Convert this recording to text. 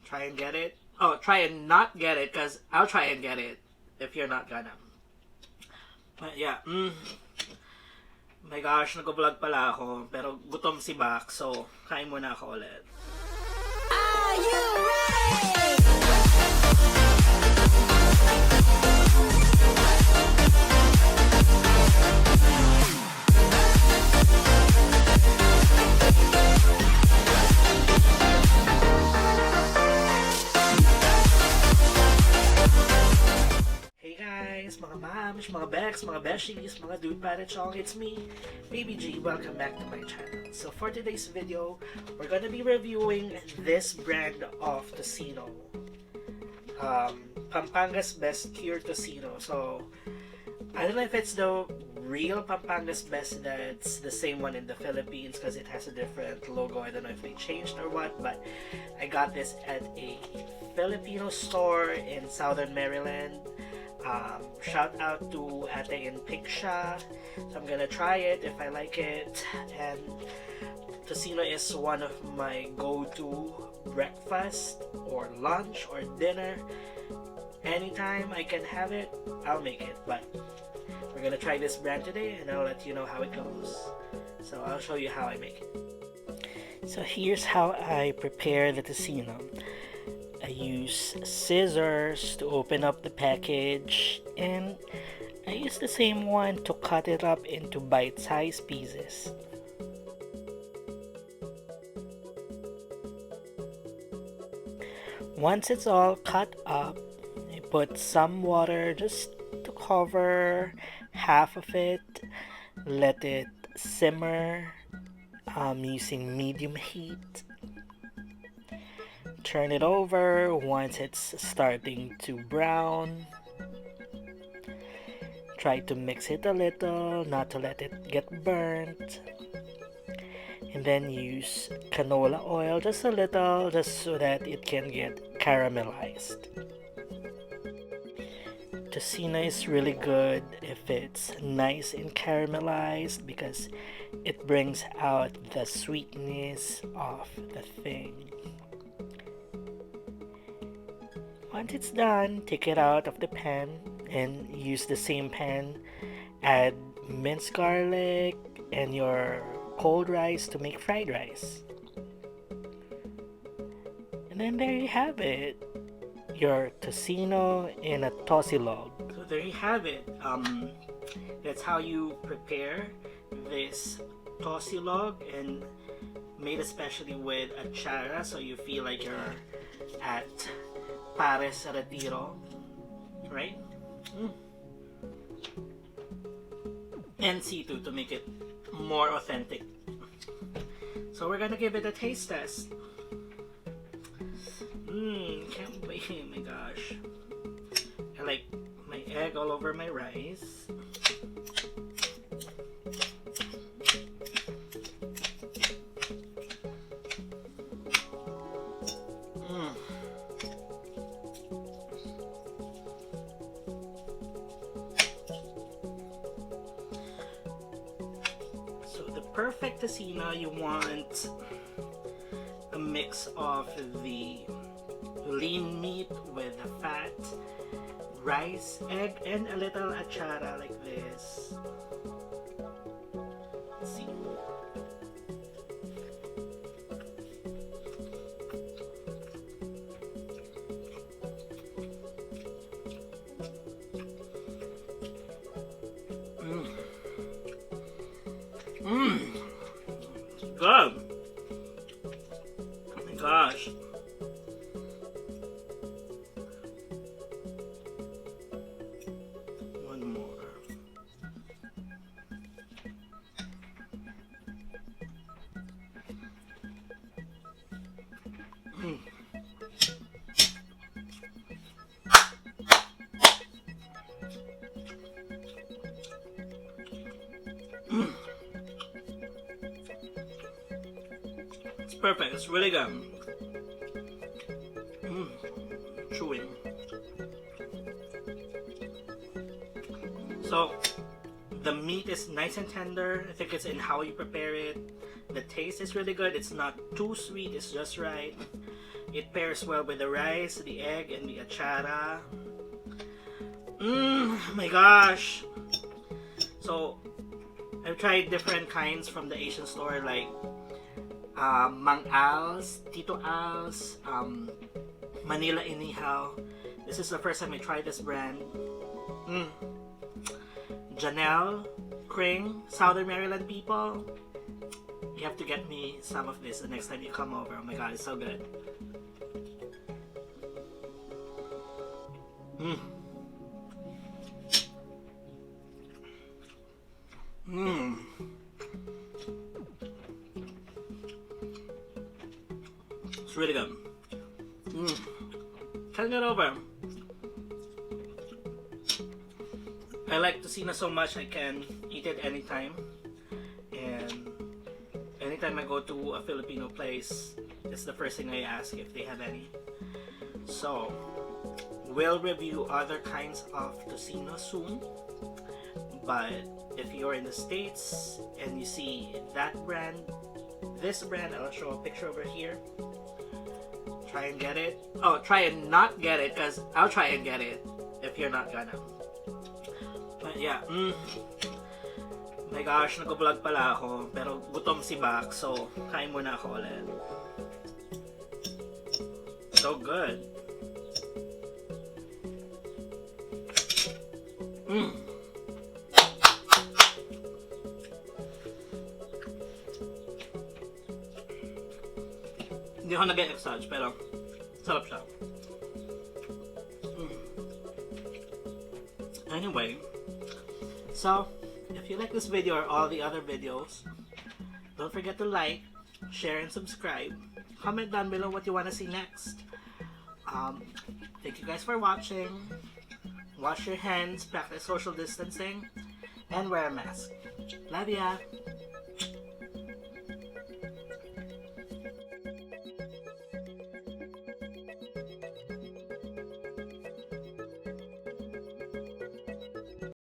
try and get it. Oh, try and not get it, because I'll try and get it if you're not gonna. But yeah, my gosh, nag-vlog pala ako, pero gutom si Bak, so kain muna ako ulit. Are you ready? Mga mams, mga becks, mga beshies, mga dude parachong, it's me, Baby G. Welcome back to my channel. So for today's video, we're gonna be reviewing this brand of Tocino. Pampanga's Best Cure Tocino. So I don't know if it's the real Pampanga's Best that's the same one in the Philippines because it has a different logo. I don't know if they changed or what, but I got this at a Filipino store in Southern Maryland. Shout out to Ate in Pinksha. So I'm gonna try it if I like it. And Tocino is one of my go-to breakfast or lunch or dinner. Anytime I can have it, I'll make it. But we're gonna try this brand today and I'll let you know how it goes. So I'll show you how I make it. So here's how I prepare the Tocino. I use scissors to open up the package, and I use the same one to cut it up into bite-sized pieces. Once it's all cut up, I put some water just to cover half of it, let it simmer using medium heat. Turn it over once it's starting to brown. Try to mix it a little, not to let it get burnt. And then use canola oil just a little, just so that it can get caramelized. Tocino is really good if it's nice and caramelized because it brings out the sweetness of the thing. Once it's done, take it out of the pan and use the same pan. Add minced garlic and your cold rice to make fried rice. And then there you have it. Your Tocino in a Tosilog. So there you have it. That's how you prepare this Tosilog, and made especially with atchara, so you feel like you're at Pares Retiro, right? And C2 to make it more authentic. So we're gonna give it a taste test. Can't wait, oh my gosh. I like my egg all over my rice. Perfect Tocino, you want a mix of the lean meat with the fat, rice, egg, and a little atchara like this. Let's see. Good. Oh my gosh. One more. It's perfect. It's really good. Chewing. So the meat is nice and tender. I think it's in how you prepare it. The taste is really good. It's not too sweet. It's just right. It pairs well with the rice, the egg, and the atchara. My gosh. So, I've tried different kinds from the Asian store like Mang Al's, Tito Al's, Manila Inihaw. This is the first time I tried this brand. Janelle, Kring, Southern Maryland people. You have to get me some of this the next time you come over. Oh my god, it's so good. It's really good. Can't get over. I like Tocino so much I can eat it anytime. And anytime I go to a Filipino place, it's the first thing I ask if they have any. So, we'll review other kinds of Tocino soon. But if you're in the States and you see that brand, this brand, I'll show a picture over here. Try and get it. Oh, try and not get it, because I'll try and get it if you're not gonna. But yeah, my gosh, nag-vlog pala ako, pero gutom si Bak, so kain muna ako ulit. So good. Hindi ako nag-exage, pero sarap siya. Anyway, so if you like this video or all the other videos, don't forget to like, share, and subscribe. Comment down below what you want to see next. Thank you guys for watching. Wash your hands, practice social distancing, and wear a mask. Love ya!